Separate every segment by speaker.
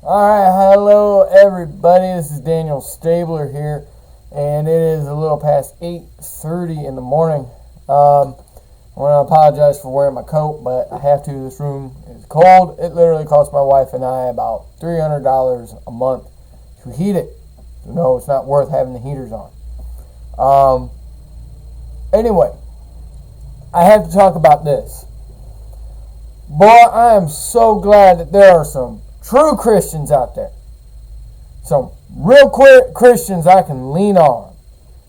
Speaker 1: Alright, hello everybody. This is Daniel Stabler here, and it is a little past 8:30 in the morning. I want to apologize for wearing my coat, but I have to. This room is cold. It literally costs my wife and I about $300 a month to heat it. So no, it's not worth having the heaters on. Anyway, I have to talk about this. Boy, I am so glad that there are some true Christians out there. Some real Christians I can lean on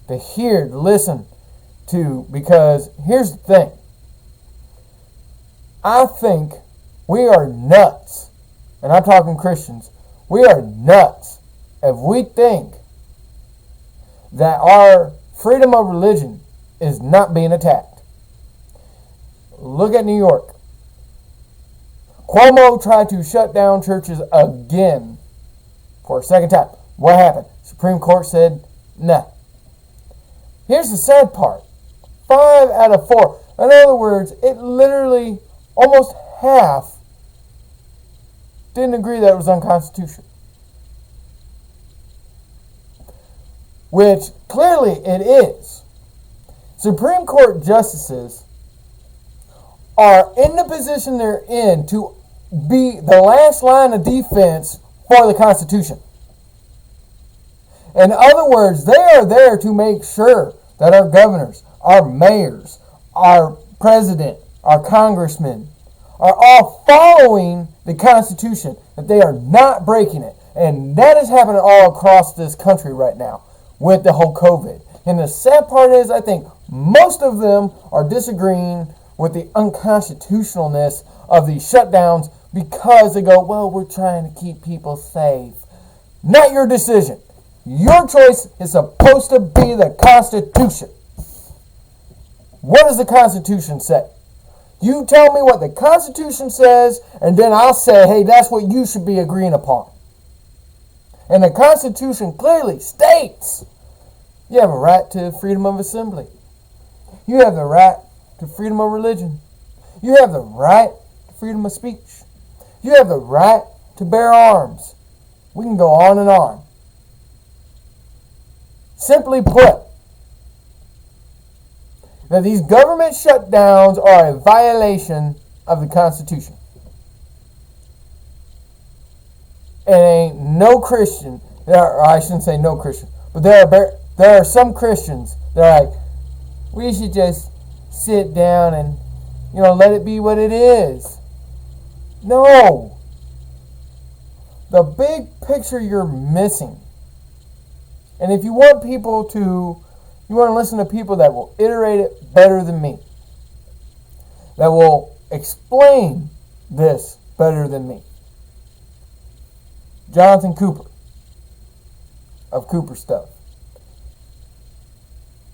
Speaker 1: to hear, to listen to, because here's the thing. I think we are nuts, and I'm talking Christians, we are nuts if we think that our freedom of religion is not being attacked. Look at New York. Cuomo tried to shut down churches again for a second time. What happened? Supreme Court said, nah. Here's the sad part. 5 out of 4. In other words, it literally almost half didn't agree that it was unconstitutional. Which clearly it is. Supreme Court justices are in the position they're in to be the last line of defense for the Constitution. In other words, they are there to make sure that our governors, our mayors, our president, our congressmen are all following the Constitution, that they are not breaking it. And that is happening all across this country right now with the whole COVID. And the sad part is, I think most of them are disagreeing with the unconstitutionalness of these shutdowns because they go, well, we're trying to keep people safe. Not your decision. Your choice is supposed to be the Constitution. What does the Constitution say? You tell me what the Constitution says, and then I'll say, hey, that's what you should be agreeing upon. And the Constitution clearly states you have a right to freedom of assembly. You have the right to freedom of religion. You have the right to freedom of speech. You have the right to bear arms. We can go on and on. Simply put, that these government shutdowns are a violation of the Constitution. And ain't no Christian, or I shouldn't say no Christian, but there are some Christians that are like, we should just sit down and, let it be what it is. No. The big picture you're missing. And if you want to listen to people that will iterate it better than me, that will explain this better than me. Jonathan Cooper of Cooper Stuff.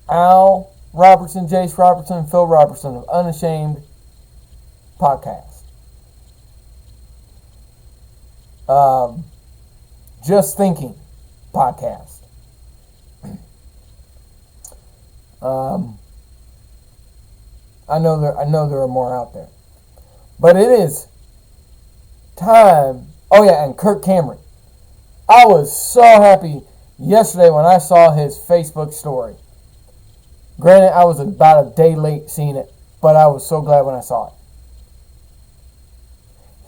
Speaker 1: Al Robertson, Jace Robertson, Phil Robertson of Unashamed Podcast. Just Thinking Podcast. I know there are more out there, but it is time. Oh yeah, and Kirk Cameron. I was so happy yesterday when I saw his Facebook story. Granted, I was about a day late seeing it, but I was so glad when I saw it.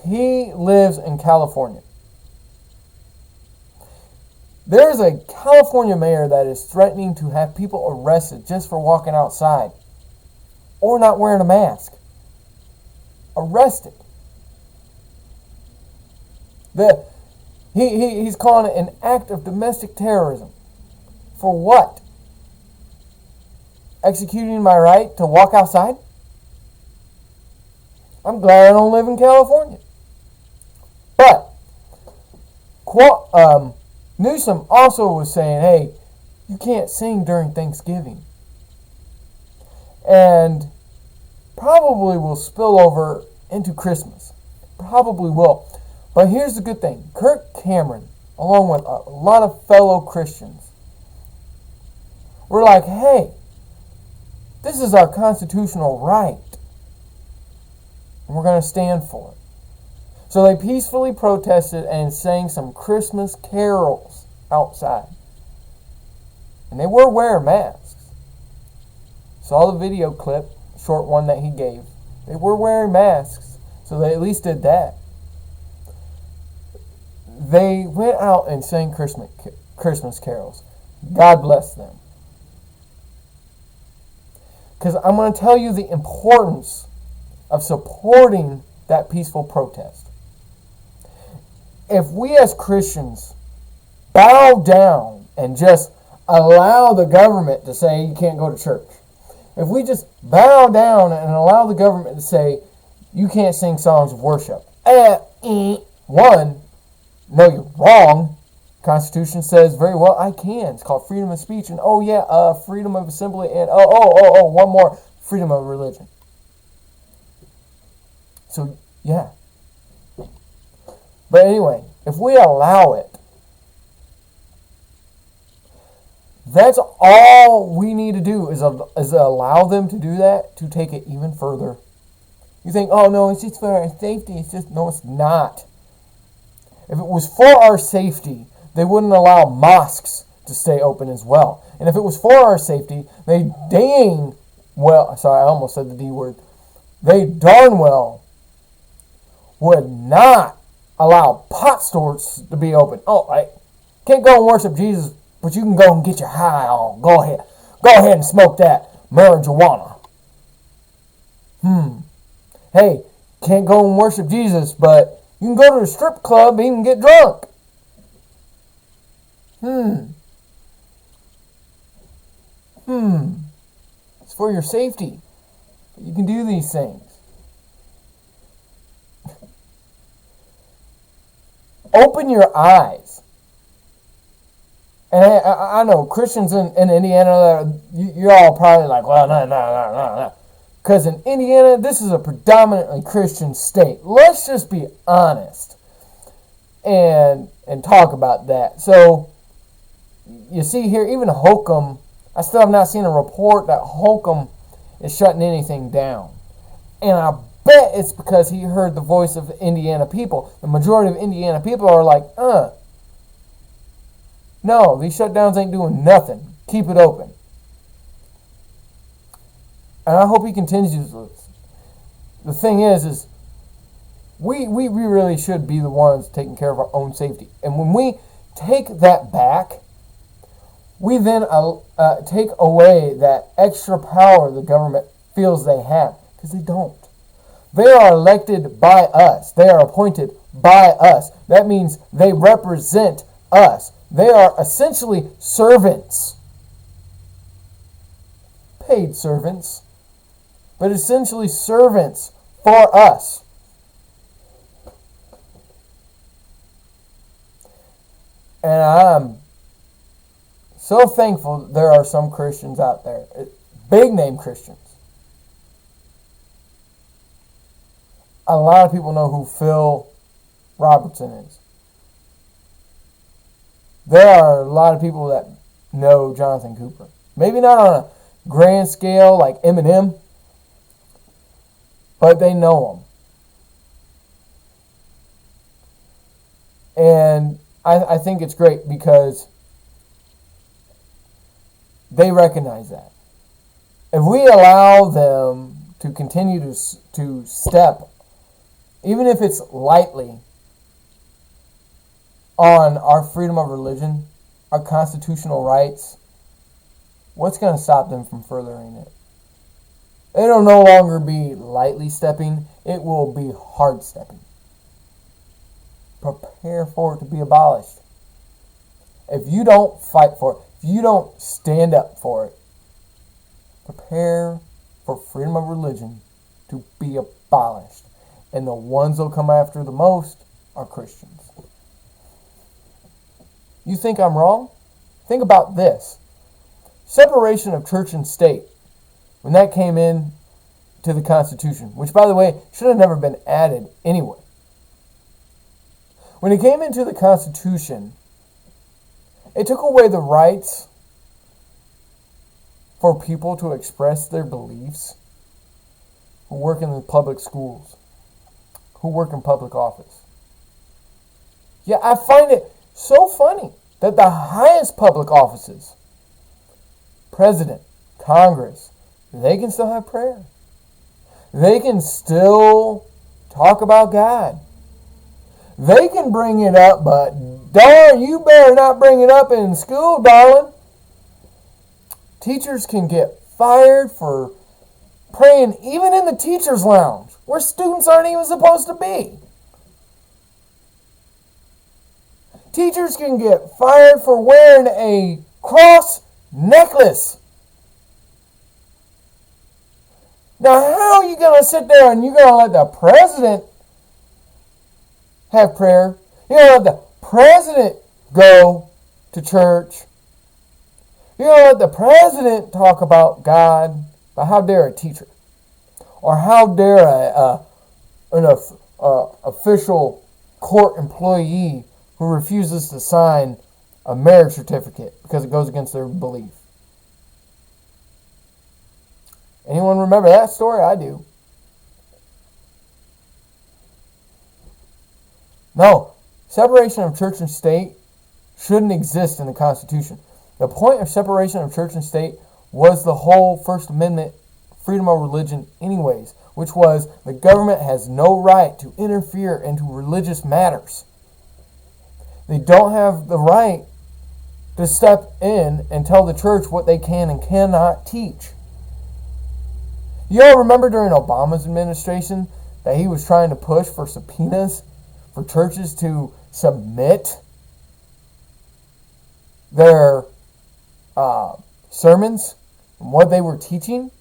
Speaker 1: He lives in California. There is a California mayor that is threatening to have people arrested just for walking outside or not wearing a mask. Arrested. He's calling it an act of domestic terrorism. For what? Executing my right to walk outside? I'm glad I don't live in California. But Newsom also was saying, hey, you can't sing during Thanksgiving. And probably will spill over into Christmas. Probably will. But here's the good thing. Kirk Cameron, along with a lot of fellow Christians, were like, hey, this is our constitutional right. And we're going to stand for it. So they peacefully protested and sang some Christmas carols outside. And they were wearing masks. Saw the video clip, short one that he gave. They were wearing masks, so they at least did that. They went out and sang Christmas carols. God bless them. Because I'm going to tell you the importance of supporting that peaceful protest. If we as Christians bow down and just allow the government to say you can't go to church, if we just bow down and allow the government to say you can't sing songs of worship, one, no, you're wrong. Constitution says very well I can. It's called freedom of speech, and freedom of assembly, and one more, freedom of religion. So yeah. But anyway, if we allow it, that's all we need to do is allow them to do that, to take it even further. You think, oh no, it's just for our safety. No, it's not. If it was for our safety, they wouldn't allow mosques to stay open as well. And if it was for our safety, they darn well would not allow pot stores to be open. Oh, I can't go and worship Jesus, but you can go and get your high on. Go ahead and smoke that marijuana. Hey, can't go and worship Jesus, but you can go to the strip club and even get drunk. It's for your safety. You can do these things. Open your eyes. And I know Christians in Indiana, you're all probably like, well, no. Because in Indiana, this is a predominantly Christian state. Let's just be honest and talk about that. So, you see here, even Holcomb, I still have not seen a report that Holcomb is shutting anything down. And I bet it's because he heard the voice of Indiana people. The majority of Indiana people are like, no, these shutdowns ain't doing nothing. Keep it open. And I hope he continues this. The thing is we really should be the ones taking care of our own safety. And when we take that back, we then take away that extra power the government feels they have. Because they don't. They are elected by us. They are appointed by us. That means they represent us. They are essentially servants. Paid servants. But essentially servants for us. And I'm so thankful there are some Christians out there. Big name Christians. A lot of people know who Phil Robertson is. There are a lot of people that know Jonathan Cooper. Maybe not on a grand scale like Eminem, but they know him. And I think it's great because they recognize that. If we allow them to continue to step, even if it's lightly, on our freedom of religion, our constitutional rights, what's going to stop them from furthering it? It'll no longer be lightly stepping. It will be hard stepping. Prepare for it to be abolished. If you don't fight for it, if you don't stand up for it, prepare for freedom of religion to be abolished. And the ones they'll come after the most are Christians. You think I'm wrong? Think about this. Separation of church and state, when that came in to the Constitution, which, by the way, should have never been added anyway. When it came into the Constitution, it took away the rights for people to express their beliefs who work in the public schools, who work in public office. Yeah, I find it so funny that the highest public offices, president, Congress, they can still have prayer. They can still talk about God. They can bring it up, but darn, you better not bring it up in school, darling. Teachers can get fired for praying even in the teacher's lounge, where students aren't even supposed to be. Teachers can get fired for wearing a cross necklace. Now, how are you going to sit there and you're going to let the president have prayer? You're going to let the president go to church? You're going to let the president talk about God? But how dare a teacher? Or how dare an official court employee who refuses to sign a marriage certificate because it goes against their belief? Anyone remember that story? I do. No, separation of church and state shouldn't exist in the Constitution. The point of separation of church and state was the whole First Amendment freedom of religion anyways, which was the government has no right to interfere into religious matters. They don't have the right to step in and tell the church what they can and cannot teach. You all remember during Obama's administration that he was trying to push for subpoenas for churches to submit their sermons and what they were teaching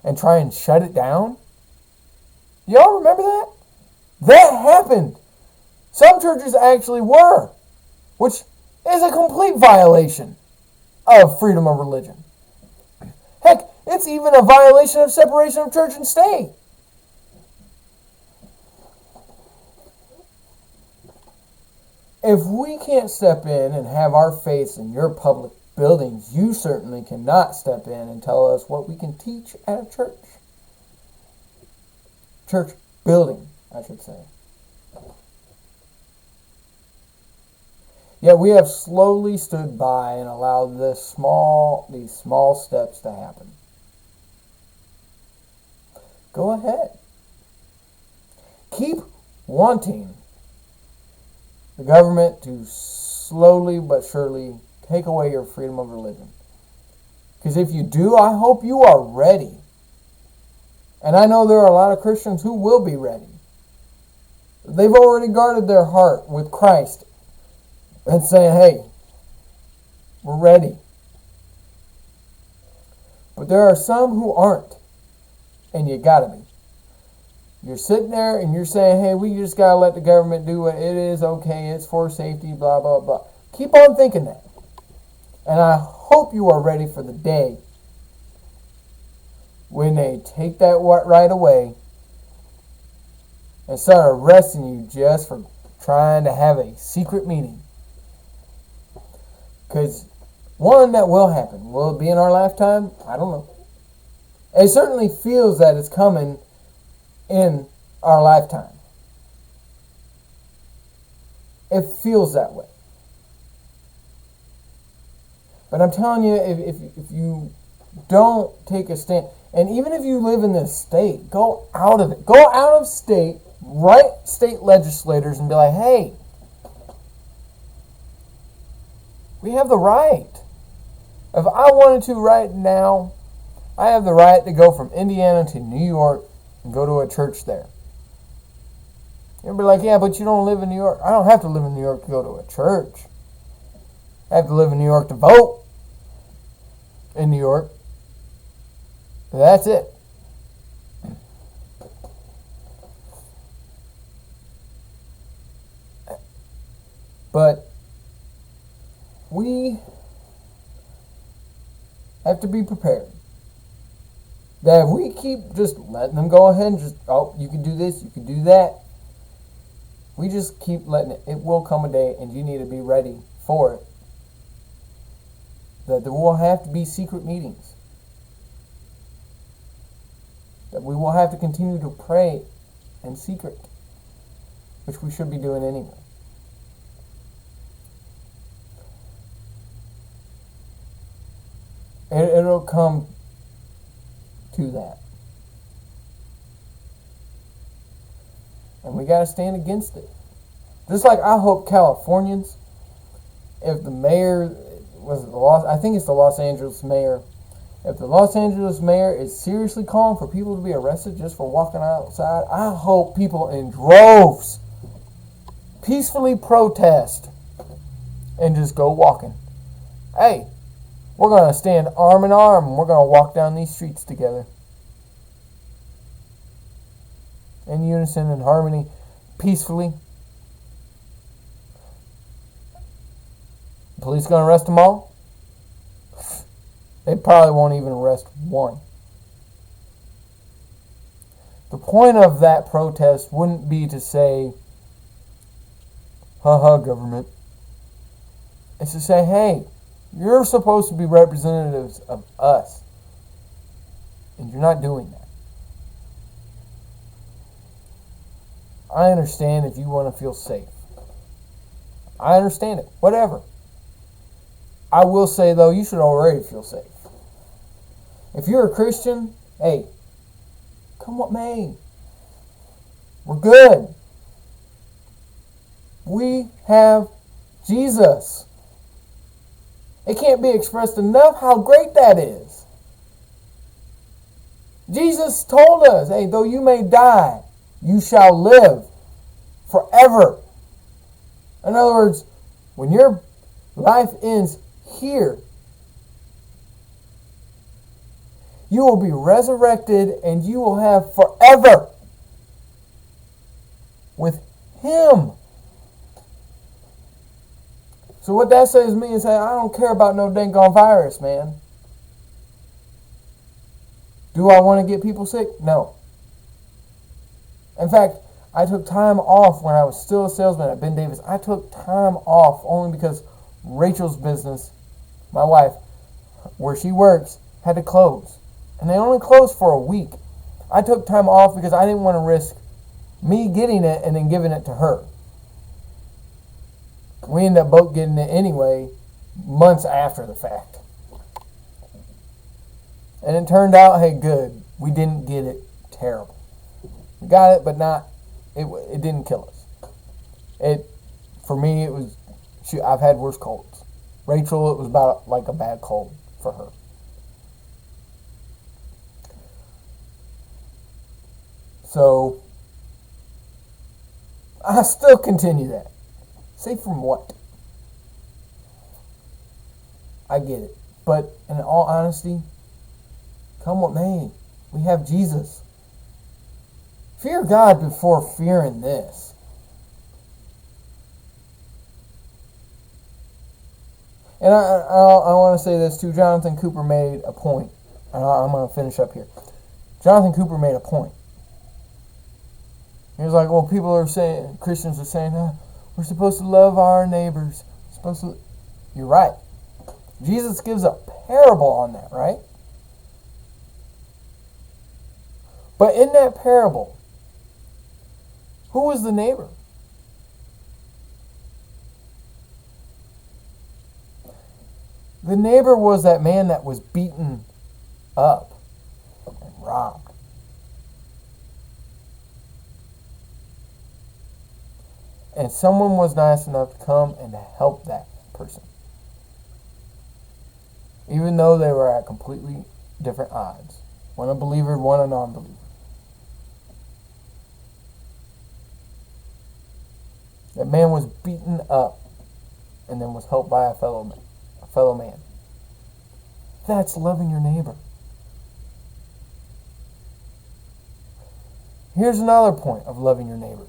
Speaker 1: and try and shut it down? Y'all remember that? That happened. Some churches actually were, which is a complete violation of freedom of religion. Heck, it's even a violation of separation of church and state. If we can't step in and have our faith in your public buildings, you certainly cannot step in and tell us what we can teach at a church. Church building, I should say. Yet we have slowly stood by and allowed these small steps to happen. Go ahead. Keep wanting the government to slowly but surely take away your freedom of religion. Because if you do, I hope you are ready. And I know there are a lot of Christians who will be ready. They've already guarded their heart with Christ and saying, hey, we're ready. But there are some who aren't. And you gotta be. You're sitting there and you're saying, hey, we just gotta let the government do it. It is okay. It's for safety, blah, blah, blah. Keep on thinking that. And I hope you are ready for the day when they take that right away and start arresting you just for trying to have a secret meeting. Because, one, that will happen. Will it be in our lifetime? I don't know. It certainly feels that it's coming in our lifetime. It feels that way. But I'm telling you, if you don't take a stand, and even if you live in this state, go out of it. Go out of state, write state legislators and be like, hey, we have the right. If I wanted to right now, I have the right to go from Indiana to New York and go to a church there. You'll be like, yeah, but you don't live in New York. I don't have to live in New York to go to a church. I have to live in New York to vote in New York. That's it. But we have to be prepared. That if we keep just letting them go ahead and just, oh, you can do this, you can do that. We just keep letting it. It will come a day and you need to be ready for it. That there will have to be secret meetings. That we will have to continue to pray in secret. Which we should be doing anyway. It'll come to that. And we got to stand against it. Just like I hope Californians, if the mayor I think it's the Los Angeles mayor. If the Los Angeles mayor is seriously calling for people to be arrested just for walking outside, I hope people in droves peacefully protest and just go walking. Hey, we're going to stand arm in arm and we're going to walk down these streets together. In unison, in harmony, peacefully. The police going to arrest them all? They probably won't even arrest one. The point of that protest wouldn't be to say, haha, government. It's to say, hey, you're supposed to be representatives of us. And you're not doing that. I understand if you want to feel safe. I understand it. Whatever. I will say, though, you should already feel safe. If you're a Christian, hey, come what may. We're good. We have Jesus. It can't be expressed enough how great that is. Jesus told us, hey, though you may die, you shall live forever. In other words, when your life ends here, you will be resurrected and you will have forever with Him. So what that says to me is, hey, I don't care about no dang on virus, man. Do I want to get people sick? No. In fact, I took time off when I was still a salesman at Ben Davis. I took time off only because Rachel's business, my wife, where she works, had to close. And they only closed for a week. I took time off because I didn't want to risk me getting it and then giving it to her. We ended up both getting it anyway, months after the fact. And it turned out, hey, good. We didn't get it terrible. We got it, but it didn't kill us. For me, it was, I've had worse colds. Rachel, it was about like a bad cold for her. So, I still continue that. Safe from what? I get it. But in all honesty, come what may, we have Jesus. Fear God before fearing this. And I want to say this too. Jonathan Cooper made a point. And I'm going to finish up here. Jonathan Cooper made a point. He was like, well, Christians are saying, we're supposed to love our neighbors. You're right. Jesus gives a parable on that, right? But in that parable, who was the neighbor? The neighbor was that man that was beaten up and robbed. And someone was nice enough to come and to help that person. Even though they were at completely different odds. One a believer, one a non-believer. That man was beaten up and then was helped by a fellow man. That's loving your neighbor. Here's another point of loving your neighbor.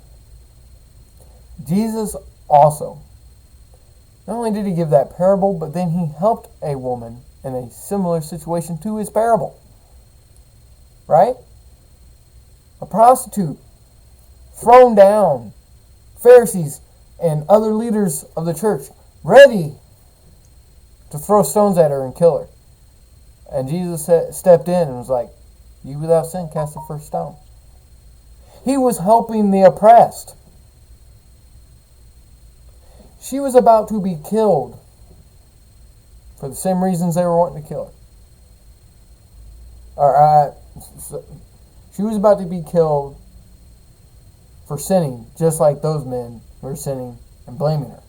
Speaker 1: Jesus also, not only did he give that parable, but then he helped a woman in a similar situation to his parable. Right? A prostitute thrown down, Pharisees and other leaders of the church ready to throw stones at her and kill her. And Jesus stepped in and was like, you without sin, cast the first stone. He was helping the oppressed. She was about to be killed for the same reasons they were wanting to kill her. or she was about to be killed for sinning, just like those men were sinning and blaming her.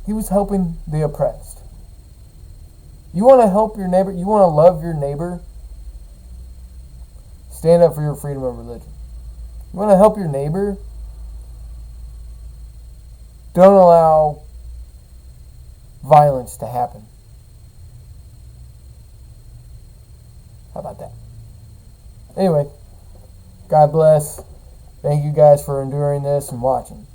Speaker 1: He was helping the oppressed. You want to help your neighbor? You want to love your neighbor? Stand up for your freedom of religion. You want to help your neighbor? Don't allow violence to happen. How about that? Anyway, God bless. Thank you guys for enduring this and watching.